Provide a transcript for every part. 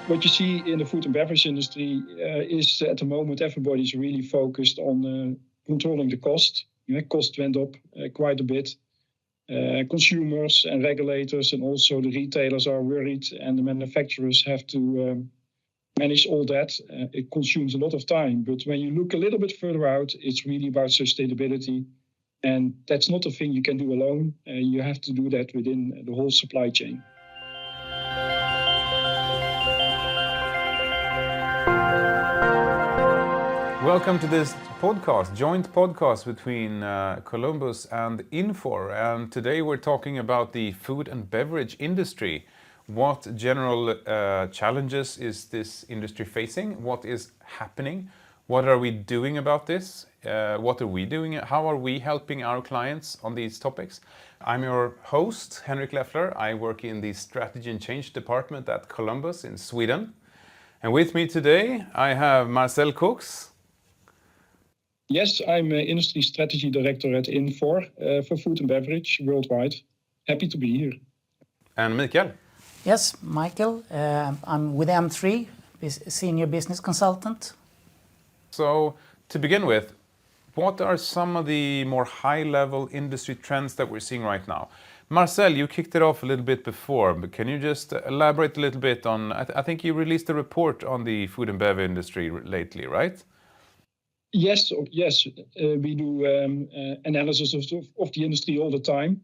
What you see in the food and beverage industry is at the moment everybody's really focused on controlling the cost. Cost went up quite a bit. Consumers and regulators and also the retailers are worried, and the manufacturers have to manage all that. It consumes a lot of time. But when you look a little bit further out, it's really about sustainability. And that's not a thing you can do alone. You have to do that within the whole supply chain. Welcome to this podcast, joint podcast between Columbus and Infor. And today we're talking about the food and beverage industry. What general challenges is this industry facing? What is happening? What are we doing about this? What are we doing? How are we helping our clients on these topics? I'm your host, Henrik Leffler. I work in the Strategy and Change Department at Columbus in Sweden. And with me today, I have Marcel Cooks. Yes, I'm Industry Strategy Director at Infor for food and beverage worldwide. Happy to be here. And Mikael. Yes, Michael. I'm with M3, Senior Business Consultant. So, to begin with, what are some of the more high-level industry trends that we're seeing right now? Marcel, you kicked it off a little bit before, but can you just elaborate a little bit on, I think you released a report on the food and beverage industry lately, right? Yes. We do analysis of the industry all the time.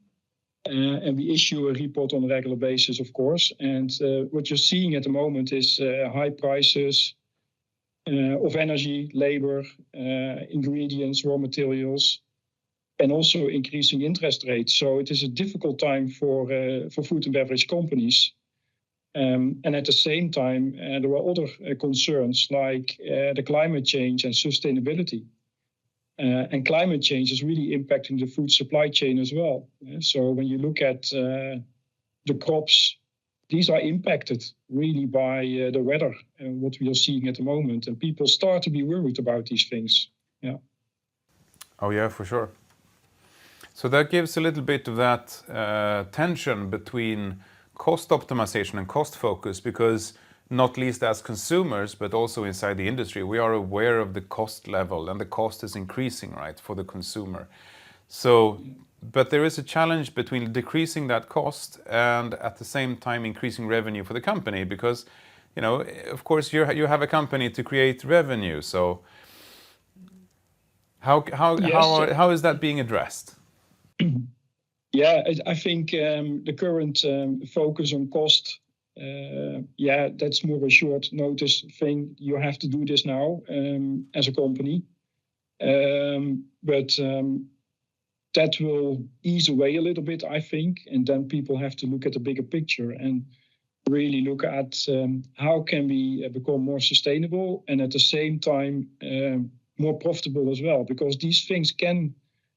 And we issue a report on a regular basis, of course. And what you're seeing at the moment is high prices of energy, labor, ingredients, raw materials, and also increasing interest rates. So it is a difficult time for food and beverage companies. And at the same time, there are other concerns like the climate change and sustainability. And climate change is really impacting the food supply chain as well. So when you look at the crops, these are impacted really by the weather and what we are seeing at the moment. And people start to be worried about these things. Yeah. Oh, yeah, for sure. So that gives a little bit of that tension between cost optimization and cost focus, because not least as consumers, but also inside the industry, we are aware of the cost level and the cost is increasing, right, for the consumer. So, but there is a challenge between decreasing that cost and at the same time increasing revenue for the company, because, you know, of course you have a company to create revenue. So how is that being addressed? Yeah, I think the current focus on cost, that's more a short notice thing. You have to do this now as a company. But that will ease away a little bit, I think. And then people have to look at the bigger picture and really look at how can we become more sustainable and at the same time more profitable as well, because these things can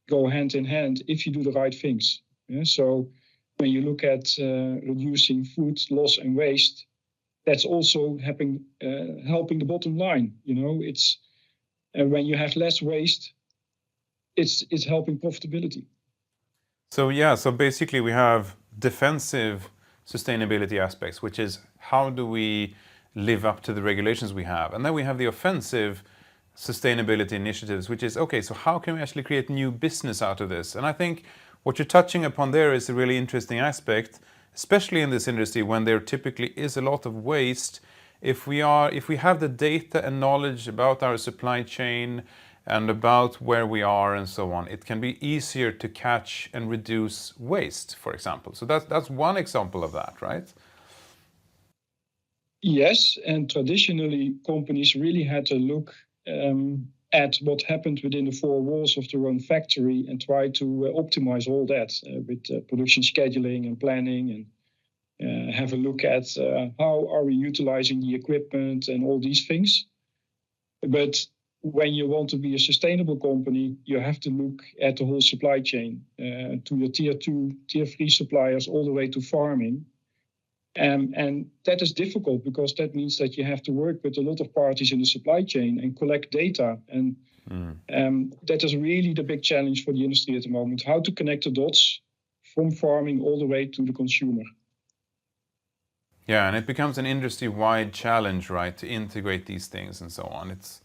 go hand in hand if you do the right things. Yeah? So when you look at reducing food loss and waste, that's also helping the bottom line. You know, it's when you have less waste, it's helping profitability. So basically we have defensive sustainability aspects, which is how do we live up to the regulations we have, and then we have the offensive sustainability initiatives, which is, okay, so how can we actually create new business out of this? And I think what you're touching upon there is a really interesting aspect, especially in this industry when there typically is a lot of waste. If we have the data and knowledge about our supply chain and about where we are and so on, it can be easier to catch and reduce waste, for example. So that's one example of that, right? Yes, and traditionally companies really had to look at what happened within the four walls of their own factory and try to optimize all that with production scheduling and planning, and have a look at how are we utilizing the equipment and all these things. But when you want to be a sustainable company, you have to look at the whole supply chain, to your tier 2, tier 3 suppliers, all the way to farming. And that is difficult because that means that you have to work with a lot of parties in the supply chain and collect data. And that is really the big challenge for the industry at the moment, how to connect the dots from farming all the way to the consumer. Yeah, and it becomes an industry-wide challenge, right, to integrate these things and so on. It's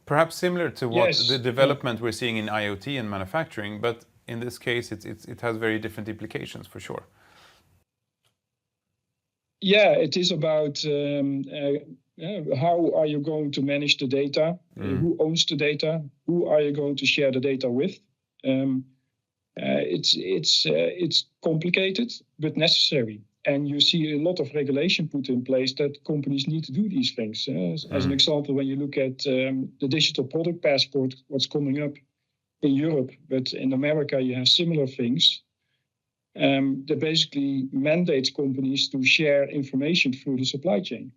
perhaps similar to what Yes. the development we're seeing in IoT and manufacturing, but in this case, it has very different implications for sure. Yeah, it is about how are you going to manage the data? Who owns the data? Who are you going to share the data with? It's complicated but necessary, and you see a lot of regulation put in place that companies need to do these things. As an example, when you look at the digital product passport, what's coming up in Europe, but in America you have similar things. That basically mandates companies to share information through the supply chain.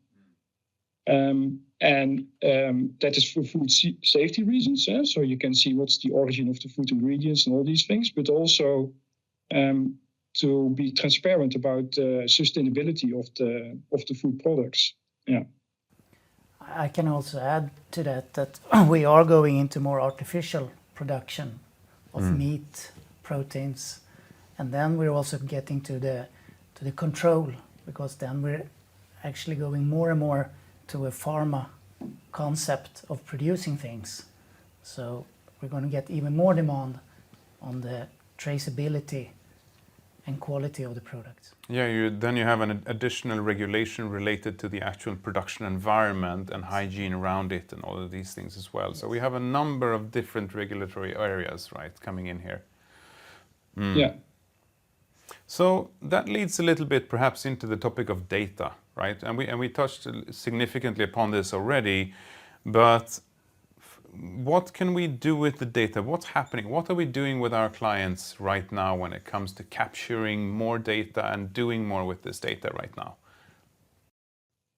That is for food safety reasons, so you can see what's the origin of the food ingredients and all these things, but also to be transparent about sustainability of the food products. Yeah. I can also add to that we are going into more artificial production of meat, proteins, and then we're also getting to the control, because then we're actually going more and more to a pharma concept of producing things. So we're going to get even more demand on the traceability and quality of the products. Yeah, then you have an additional regulation related to the actual production environment and hygiene around it and all of these things as well. So we have a number of different regulatory areas, right, coming in here. Yeah. So that leads a little bit perhaps into the topic of data, right? And we touched significantly upon this already, but what can we do with the data? What's happening? What are we doing with our clients right now when it comes to capturing more data and doing more with this data right now?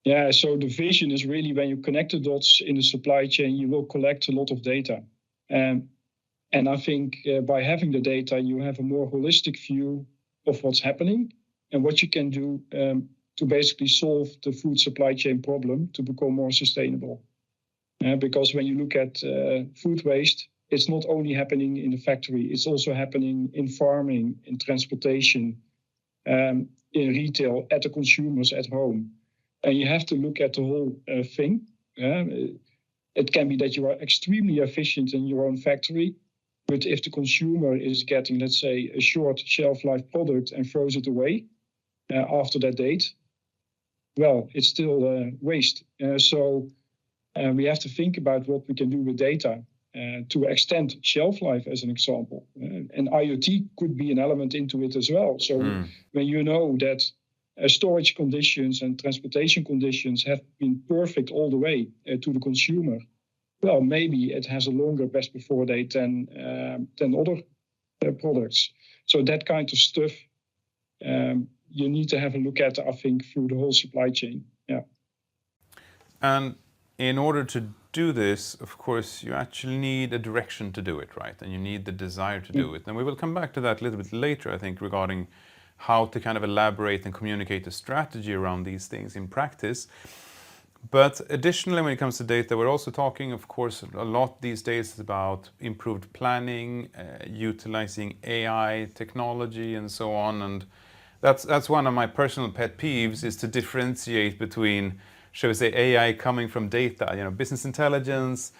Yeah, so the vision is really when you connect the dots in the supply chain, you will collect a lot of data. And I think by having the data, you have a more holistic view of what's happening and what you can do to basically solve the food supply chain problem to become more sustainable. Because when you look at food waste, it's not only happening in the factory, it's also happening in farming, in transportation, in retail, at the consumers at home. And you have to look at the whole thing. It can be that you are extremely efficient in your own factory, but if the consumer is getting, let's say, a short shelf life product and throws it away after that date, well, it's still waste. So we have to think about what we can do with data to extend shelf life, as an example. And IoT could be an element into it as well. So when you know that storage conditions and transportation conditions have been perfect all the way to the consumer, well, maybe it has a longer best before date than other products. So that kind of stuff you need to have a look at, I think, through the whole supply chain. Yeah. And in order to do this, of course, you actually need a direction to do it, right? And you need the desire to do it. And we will come back to that a little bit later, I think, regarding how to kind of elaborate and communicate a strategy around these things in practice. But additionally, when it comes to data, we're also talking, of course, a lot these days about improved planning, utilizing AI technology and so on. And that's one of my personal pet peeves, is to differentiate between, shall we say, AI coming from data, business intelligence,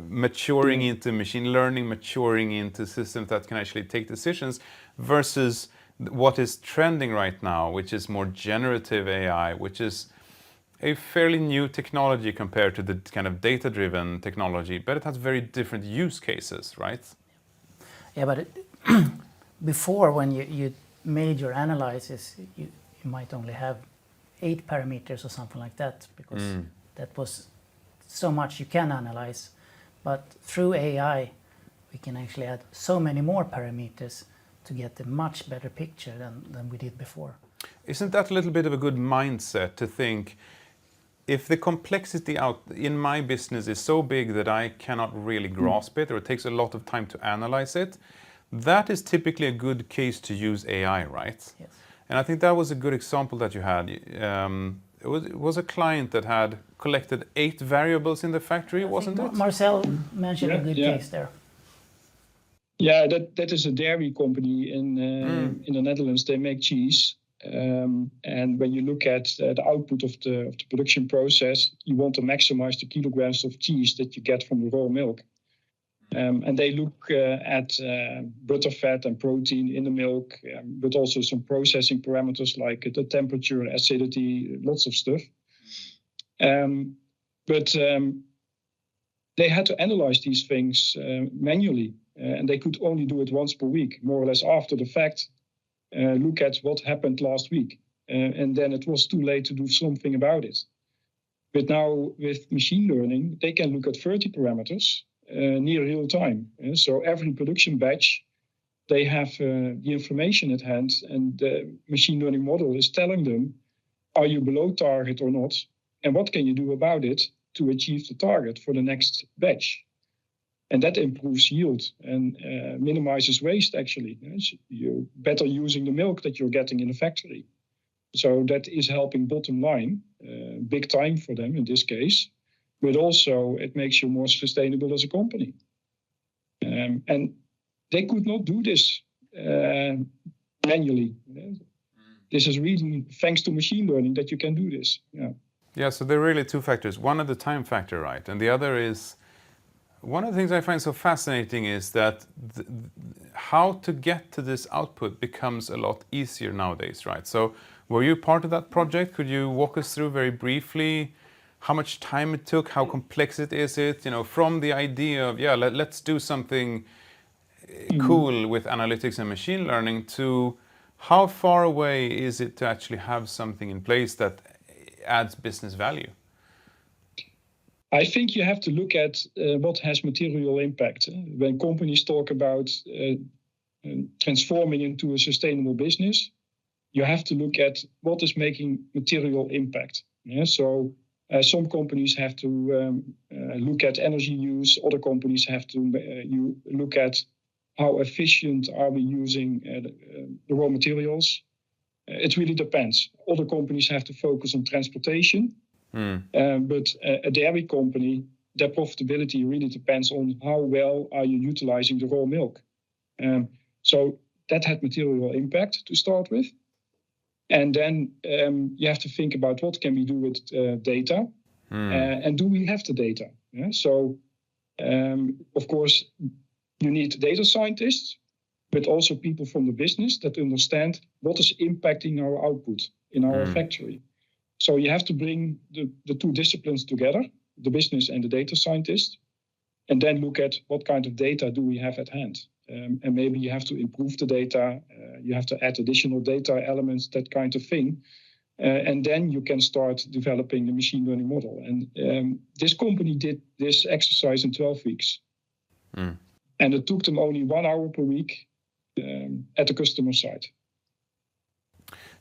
maturing into machine learning, maturing into systems that can actually take decisions, versus what is trending right now, which is more generative AI, which is a fairly new technology compared to the kind of data-driven technology, but it has very different use cases, right? Yeah, but before, when you made your analysis, you might only have 8 parameters or something like that, because that was so much you can analyze. But through AI, we can actually add so many more parameters to get a much better picture than we did before. Isn't that a little bit of a good mindset to think, if the complexity out in my business is so big that I cannot really grasp it, or it takes a lot of time to analyze it, that is typically a good case to use AI, right? Yes. And I think that was a good example that you had. It was a client that had collected 8 variables in the factory, wasn't it? Marcel mentioned a good case there. Yeah, that is a dairy company in the Netherlands. They make cheese. And when you look at the output of the production process, you want to maximize the kilograms of cheese that you get from the raw milk. And they look at butter, fat, and protein in the milk, but also some processing parameters like the temperature, acidity, lots of stuff. But they had to analyze these things manually, and they could only do it once per week, more or less after the fact. Look at what happened last week, and then it was too late to do something about it. But now with machine learning, they can look at 30 parameters near real time. So every production batch, they have the information at hand, and the machine learning model is telling them, are you below target or not? And what can you do about it to achieve the target for the next batch? And that improves yield and minimizes waste, actually. You're better using the milk that you're getting in the factory. So that is helping bottom line, big time for them in this case, but also it makes you more sustainable as a company. And they could not do this manually. This is really thanks to machine learning that you can do this. Yeah, so there are really two factors. One is the time factor, right? And the other is, one of the things I find so fascinating is that how to get to this output becomes a lot easier nowadays, right? So were you part of that project? Could you walk us through very briefly how much time it took, how complex it is, from the idea of, let's do something cool with analytics and machine learning, to how far away is it to actually have something in place that adds business value? I think you have to look at what has material impact. When companies talk about transforming into a sustainable business, you have to look at what is making material impact. So some companies have to look at energy use. Other companies have to look at how efficient are we using the raw materials. It really depends. Other companies have to focus on transportation. But a dairy company, their profitability really depends on how well are you utilizing the raw milk. So that had material impact to start with. And then you have to think about what can we do with data, and do we have the data? So, of course, you need data scientists, but also people from the business that understand what is impacting our output in our factory. So you have to bring the two disciplines together, the business and the data scientist, and then look at what kind of data do we have at hand. And maybe you have to improve the data, you have to add additional data elements, that kind of thing. And then you can start developing the machine learning model. And this company did this exercise in 12 weeks. And it took them only 1 hour per week at the customer site.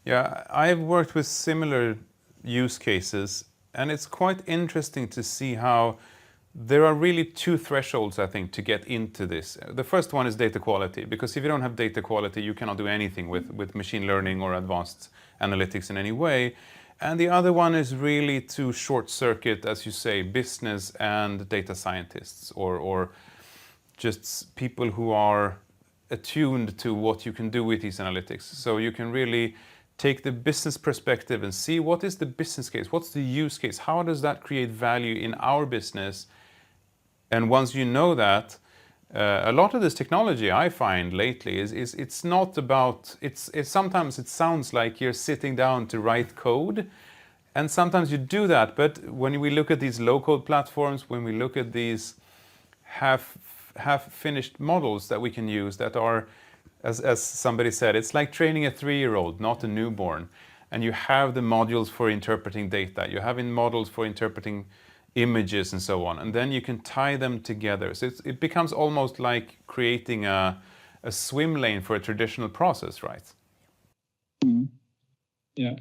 Yeah, I've worked with similar use cases, and it's quite interesting to see how there are really two thresholds, I think, to get into this. The first one is data quality, because if you don't have data quality, you cannot do anything with machine learning or advanced analytics in any way. And the other one is really to short circuit, as you say, business and data scientists, or just people who are attuned to what you can do with these analytics. So you can really take the business perspective and see what is the business case, what's the use case, how does that create value in our business. And once you know that, a lot of this technology I find lately is it's not about, it's sometimes it sounds like you're sitting down to write code, and sometimes you do that, but when we look at these low-code platforms, when we look at these half-finished models that we can use that are, as somebody said, it's like training a 3-year-old, not a newborn. And you have the modules for interpreting data. You have models for interpreting images and so on. And then you can tie them together. So it becomes almost like creating a swim lane for a traditional process, right? Yeah.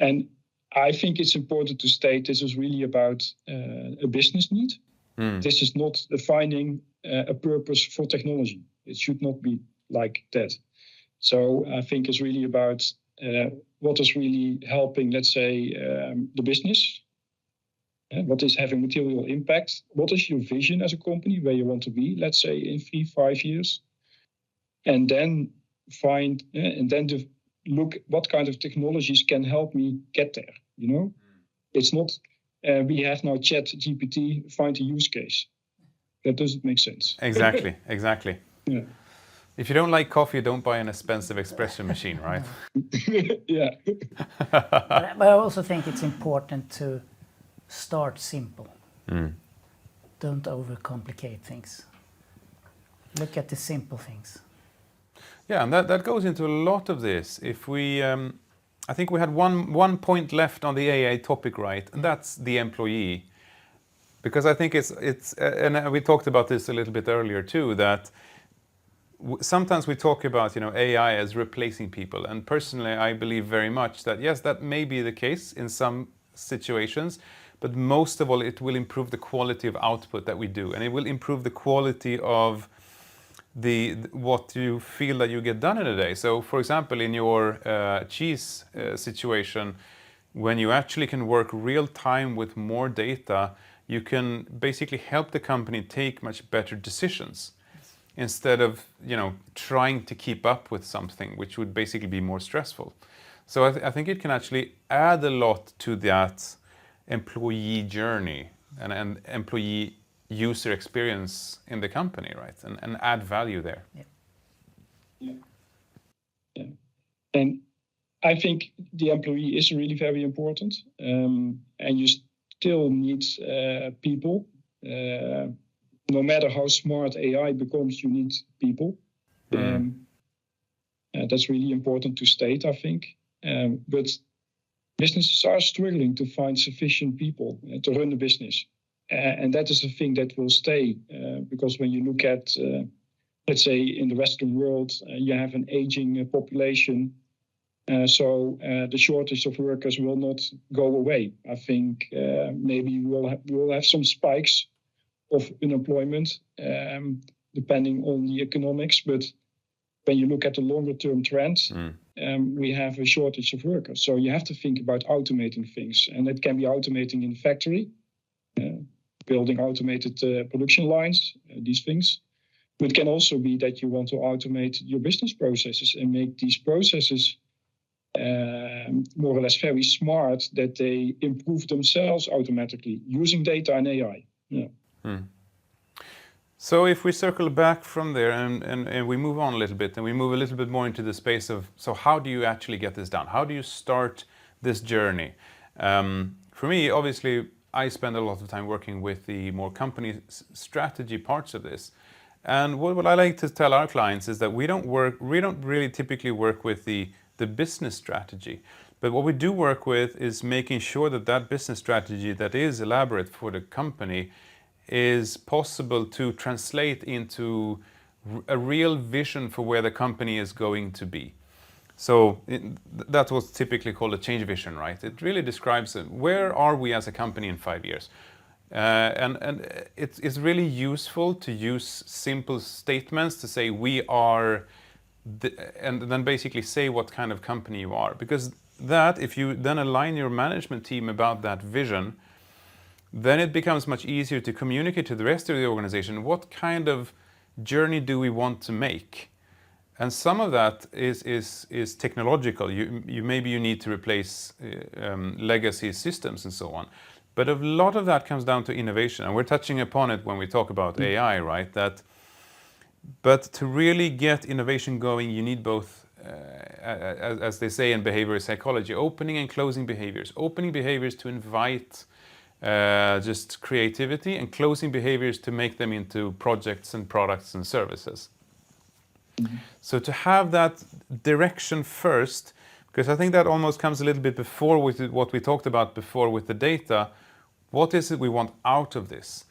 And I think it's important to state this is really about a business need. This is not defining a purpose for technology. It should not be like that. So I think it's really about what is really helping, let's say, the business, what is having material impact, what is your vision as a company, where you want to be, let's say, in 3-5 years, and then look what kind of technologies can help me get there. It's not we have now Chat GPT, find a use case. That doesn't make sense. Exactly. Yeah. If you don't like coffee, don't buy an expensive espresso machine, right? Yeah. But I also think it's important to start simple. Don't overcomplicate things. Look at the simple things. Yeah, and that goes into a lot of this. If we, I think we had one point left on the AI topic, right? And that's the employee, because I think it's and we talked about this a little bit earlier too. That sometimes we talk about AI as replacing people, and personally I believe very much that yes, that may be the case in some situations, but most of all it will improve the quality of output that we do, and it will improve the quality of what you feel that you get done in a day. So for example, in your cheese situation, when you actually can work real time with more data, you can basically help the company take much better decisions instead of trying to keep up with something, which would basically be more stressful. So I think it can actually add a lot to that employee journey and employee user experience in the company, right? And add value there. Yeah. And I think the employee is really very important. And you still need people. No matter how smart AI becomes, you need people. That's really important to state, I think. But businesses are struggling to find sufficient people to run the business. And that is a thing that will stay, because when you look at, let's say, in the Western world, you have an aging population. So the shortage of workers will not go away. I think maybe we'll have some spikes of unemployment, depending on the economics. But when you look at the longer term trend, we have a shortage of workers. So you have to think about automating things. And it can be automating in the factory, building automated production lines, these things. But it can also be that you want to automate your business processes and make these processes more or less very smart, that they improve themselves automatically using data and AI. Yeah. So if we circle back from there and we move on a little bit and we move a little bit more into the space of, so how do you actually get this done? How do you start this journey? For me, obviously, I spend a lot of time working with the more company strategy parts of this. And what I like to tell our clients is that we don't really typically work with the business strategy. But what we do work with is making sure that that business strategy that is elaborate for the company is possible to translate into a real vision for where the company is going to be. So that's what's typically called a change vision, right? It really describes where are we as a company in 5 years. And it's really useful to use simple statements to say we are, and then basically say what kind of company you are. Because that, if you then align your management team about that vision, then it becomes much easier to communicate to the rest of the organization what kind of journey do we want to make. And some of that is technological. Maybe you need to replace legacy systems and so on. But a lot of that comes down to innovation, and we're touching upon it when we talk about AI, right? But to really get innovation going, you need both, as they say in behavioral psychology, opening and closing behaviors. Opening behaviors to invite just creativity, and closing behaviors to make them into projects and products and services. So to have that direction first, because I think that almost comes a little bit before with what we talked about before with the data. What is it we want out of this?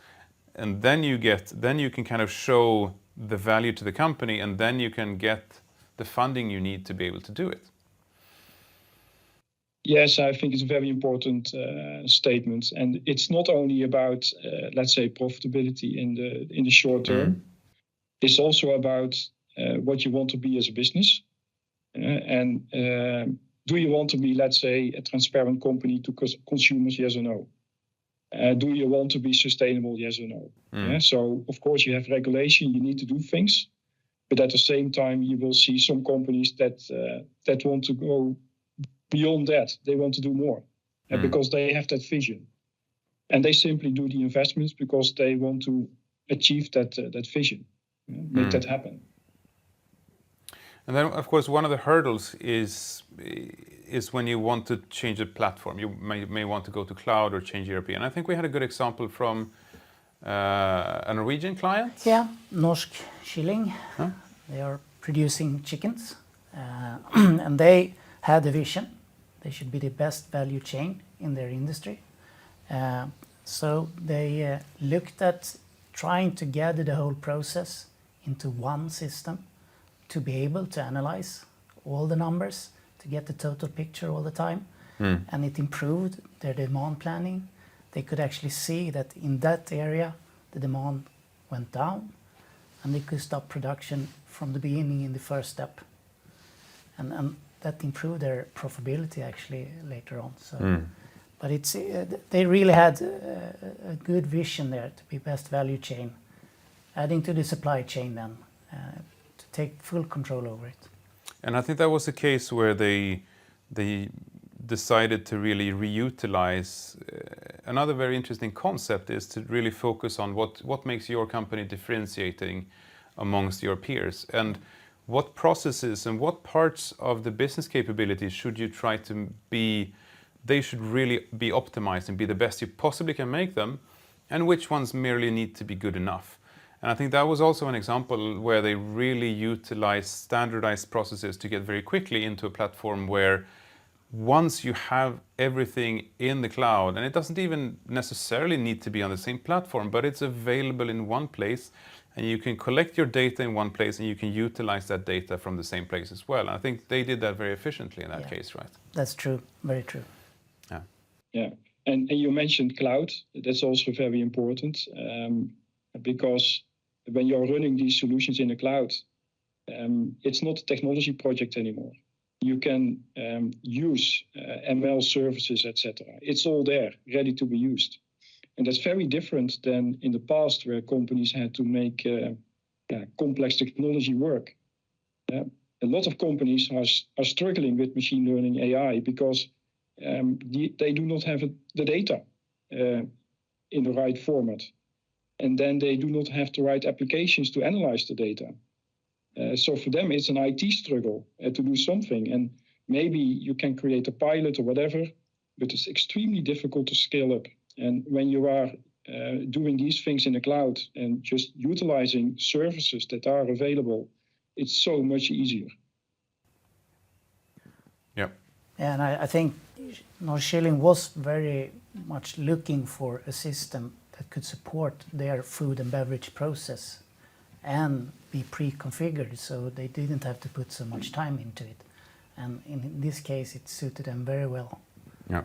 And then you can kind of show the value to the company, and then you can get the funding you need to be able to do it. Yes, I think it's a very important statement, and it's not only about, let's say, profitability in the short term. It's also about what you want to be as a business, and do you want to be, let's say, a transparent company to consumers? Yes or no? Do you want to be sustainable? Yes or no? Yeah, so of course you have regulation. You need to do things, But at the same time, you will see some companies that want to go beyond that. They want to do more because they have that vision. And they simply do the investments because they want to achieve that vision, make that happen. And then, of course, one of the hurdles is when you want to change the platform. You may want to go to cloud or change ERP. And I think we had a good example from a Norwegian client. Yeah, Norsk Kylling. Huh? They are producing chickens, and they had a vision. They should be the best value chain in their industry. So they looked at trying to gather the whole process into one system to be able to analyze all the numbers, to get the total picture all the time. And it improved their demand planning. They could actually see that in that area, the demand went down, and they could stop production from the beginning in the first step. And that improved their profitability actually later on. So, but it's they really had a good vision there to be best value chain, adding to the supply chain then to take full control over it. And I think that was a case where they decided to really reutilize. Another very interesting concept is to really focus on what makes your company differentiating amongst your peers, and what processes and what parts of the business capabilities should you try to be, they should really be optimized and be the best you possibly can make them, and which ones merely need to be good enough. And I think that was also an example where they really utilized standardized processes to get very quickly into a platform where once you have everything in the cloud, and it doesn't even necessarily need to be on the same platform, but it's available in one place, and you can collect your data in one place, and you can utilize that data from the same place as well. And I think they did that very efficiently in that case, right? That's true, very true. Yeah. Yeah, and you mentioned cloud. That's also very important because when you're running these solutions in the cloud, it's not a technology project anymore. You can use ML services, etc. It's all there, ready to be used. And that's very different than in the past where companies had to make complex technology work. A lot of companies are struggling with machine learning AI because they do not have the data in the right format. And then they do not have the right applications to analyze the data. So for them, it's an IT struggle to do something. And maybe you can create a pilot or whatever, but it's extremely difficult to scale up. And when you are doing these things in the cloud and just utilizing services that are available, it's so much easier. Yeah. And I think Norsk Kylling was very much looking for a system that could support their food and beverage process and be pre-configured, so they didn't have to put so much time into it. And in this case, it suited them very well. Yeah.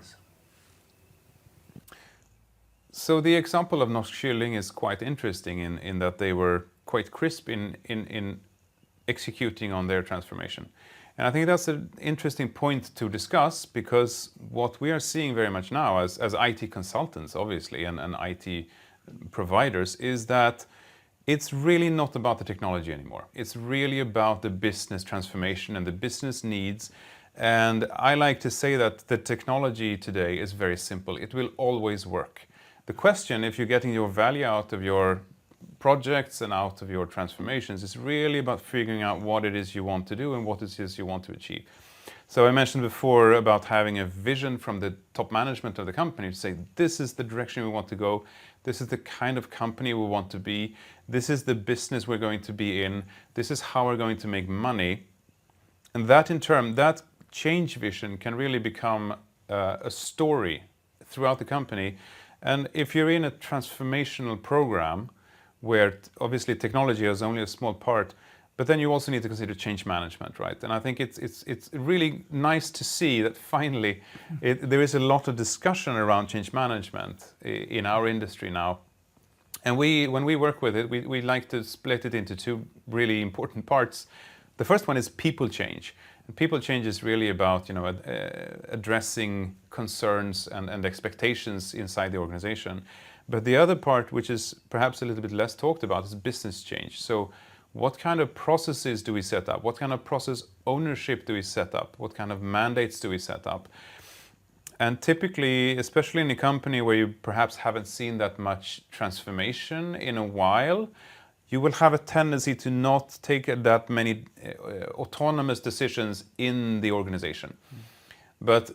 So the example of Norsk Kylling is quite interesting in that they were quite crisp in executing on their transformation. And I think that's an interesting point to discuss, because what we are seeing very much now as IT consultants, obviously, and IT providers, is that it's really not about the technology anymore. It's really about the business transformation and the business needs. And I like to say that the technology today is very simple. It will always work. The question, if you're getting your value out of your projects and out of your transformations, is really about figuring out what it is you want to do and what it is you want to achieve. So I mentioned before about having a vision from the top management of the company to say, this is the direction we want to go. This is the kind of company we want to be. This is the business we're going to be in. This is how we're going to make money. And that in turn, that change vision can really become a story throughout the company. And if you're in a transformational program where obviously technology is only a small part, but then you also need to consider change management, right? And I think it's really nice to see that finally there is a lot of discussion around change management in our industry now. And when we work with it, we like to split it into two really important parts. The first one is people change. And people change is really about addressing concerns and expectations inside the organization. But the other part, which is perhaps a little bit less talked about, is business change. So what kind of processes do we set up? What kind of process ownership do we set up? What kind of mandates do we set up? And typically, especially in a company where you perhaps haven't seen that much transformation in a while, you will have a tendency to not take that many autonomous decisions in the organization. But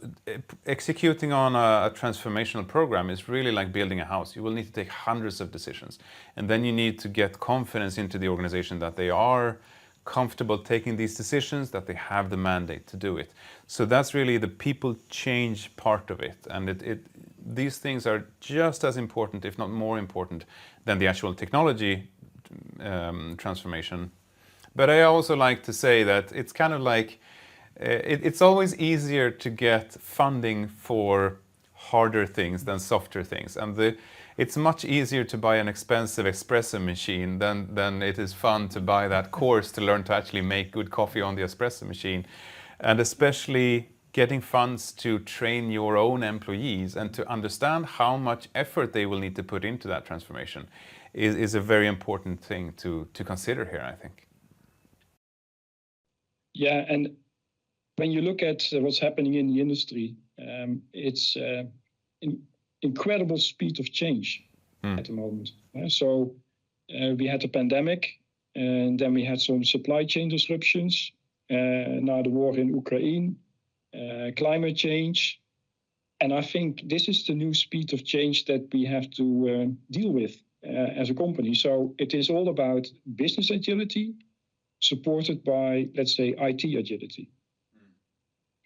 executing on a transformational program is really like building a house. You will need to take hundreds of decisions. And then you need to get confidence into the organization that they are comfortable taking these decisions, that they have the mandate to do it. So that's really the people change part of it. And these things are just as important, if not more important, than the actual technology transformation. But I also like to say that it's kind of like, it's always easier to get funding for harder things than softer things. And it's much easier to buy an expensive espresso machine than it is fun to buy that course to learn to actually make good coffee on the espresso machine. And especially getting funds to train your own employees and to understand how much effort they will need to put into that transformation is a very important thing to consider here, I think. Yeah, and when you look at what's happening in the industry, it's incredible speed of change at the moment. So we had the pandemic, and then we had some supply chain disruptions. Now the war in Ukraine, climate change. And I think this is the new speed of change that we have to deal with as a company. So it is all about business agility, supported by, let's say, IT agility.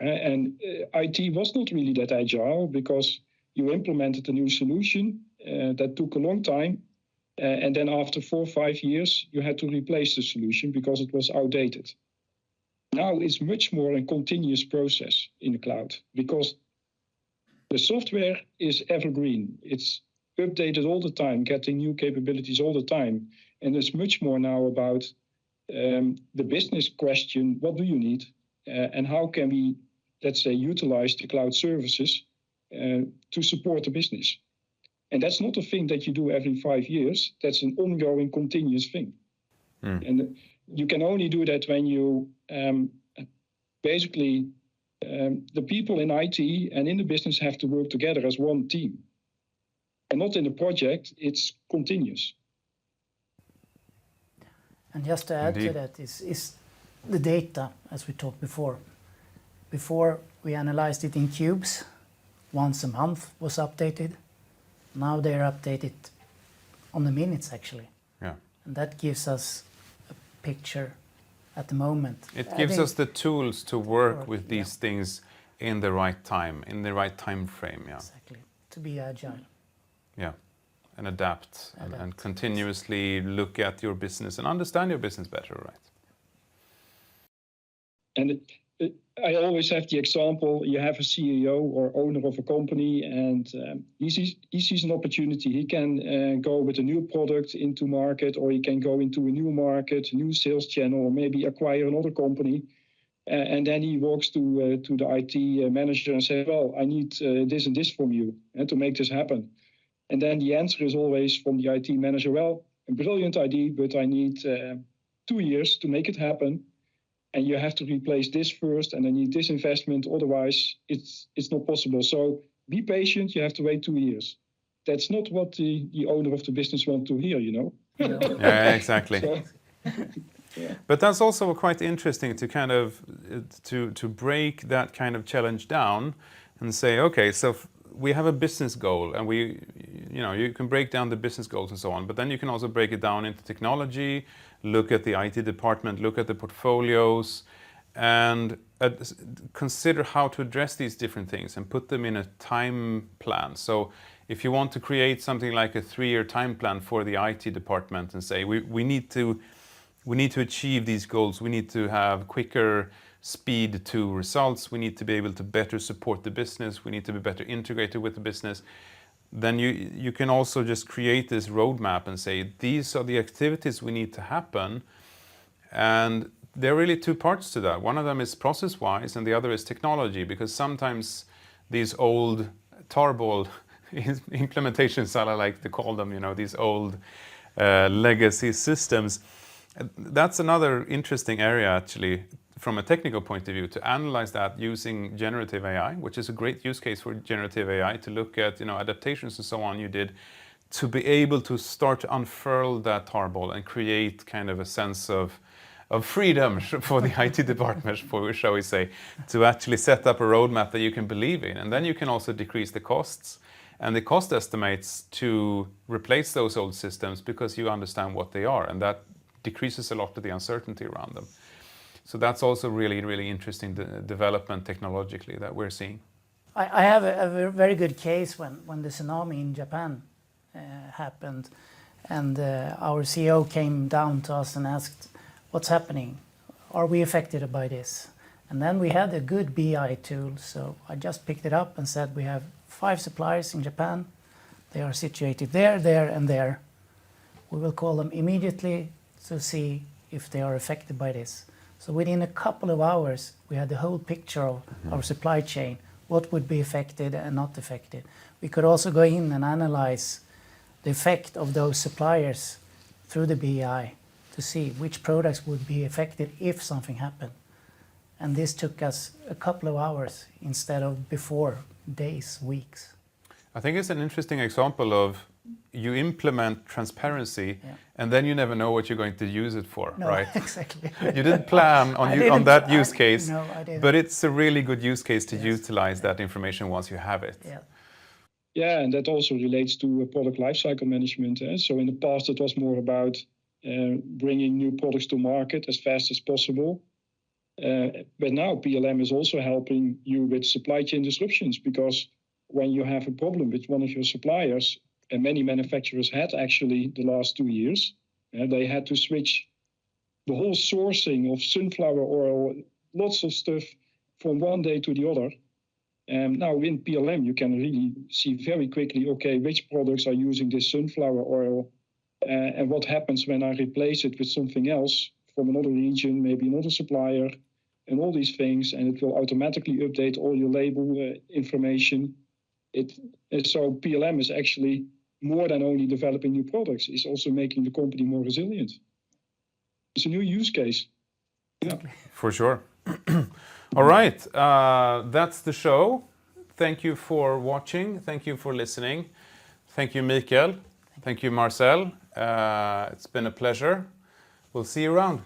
And IT was not really that agile because you implemented a new solution that took a long time. And then after 4 or 5 years, you had to replace the solution because it was outdated. Now it's much more a continuous process in the cloud because the software is evergreen. It's updated all the time, getting new capabilities all the time. And it's much more now about the business question, what do you need? And how can we, let's say, utilize the cloud services to support the business? And that's not a thing that you do every 5 years. That's an ongoing, continuous thing. And you can only do that when you basically, the people in IT and in the business have to work together as one team. And not in a project, it's continuous. And just to add to that is the data, as we talked before. Before we analyzed it in cubes, once a month was updated. Now they're updated on the minutes actually. Yeah. And that gives us a picture at the moment. It gives us the tools to work with these things in the right time, in the right time frame. Yeah. Exactly. To be agile. Yeah. And adapt. And continuously look at your business and understand your business better, right? And I always have the example, you have a CEO or owner of a company and he sees an opportunity. He can go with a new product into market, or he can go into a new market, new sales channel, or maybe acquire another company. And then he walks to the IT manager and says, well, I need this and this from you to make this happen. And then the answer is always from the IT manager, well, a brilliant idea, but I need 2 years to make it happen. And you have to replace this first, and I need this investment. Otherwise, it's not possible. So be patient. You have to wait 2 years. That's not what the owner of the business wants to hear, you know? Yeah, exactly. Yeah. But that's also quite interesting to kind of to break that kind of challenge down and say, okay, so we have a business goal, and you can break down the business goals and so on, but then you can also break it down into technology, look at the IT department, look at the portfolios, and consider how to address these different things and put them in a time plan. So if you want to create something like a 3-year time plan for the IT department and say, we need to achieve these goals, we need to have quicker speed to results, we need to be able to better support the business, we need to be better integrated with the business, then you can also just create this roadmap and say, these are the activities we need to happen. And there are really 2 parts to that. One of them is process-wise, and the other is technology, because sometimes these old tarball implementations, I like to call them, these old legacy systems, That's another interesting area, actually, from a technical point of view, to analyze that using generative AI, which is a great use case for generative AI to look at, adaptations and so on you did, to be able to start to unfurl that tarball and create kind of a sense of freedom for the IT department, shall we say, to actually set up a roadmap that you can believe in. And then you can also decrease the costs and the cost estimates to replace those old systems because you understand what they are. And that decreases a lot of the uncertainty around them. So that's also really, really interesting development technologically that we're seeing. I have a very good case when the tsunami in Japan happened, and our CEO came down to us and asked, what's happening? Are we affected by this? And then we had a good BI tool, so I just picked it up and said, we have 5 suppliers in Japan. They are situated there, there, and there. We will call them immediately to see if they are affected by this. So within a couple of hours, we had the whole picture of our supply chain, what would be affected and not affected. We could also go in and analyze the effect of those suppliers through the BI to see which products would be affected if something happened. And this took us a couple of hours instead of before days, weeks. I think it's an interesting example of you implement transparency and then you never know what you're going to use it for, No, right? Exactly. You didn't plan on that use case, No, I didn't. but it's a really good use case to utilize that information once you have it. Yeah. Yeah, and that also relates to product lifecycle management. So in the past, it was more about bringing new products to market as fast as possible. But now PLM is also helping you with supply chain disruptions, because when you have a problem with one of your suppliers, and many manufacturers had actually the last 2 years, they had to switch the whole sourcing of sunflower oil, lots of stuff from one day to the other. And now in PLM, you can really see very quickly, okay, which products are using this sunflower oil, and what happens when I replace it with something else from another region, maybe another supplier, and all these things, and it will automatically update all your label information. So PLM is actually more than only developing new products, it's also making the company more resilient. It's a new use case. Yeah. For sure. All right, that's the show. Thank you for watching. Thank you for listening. Thank you, Mikael. Thank you, Marcel. It's been a pleasure. We'll see you around.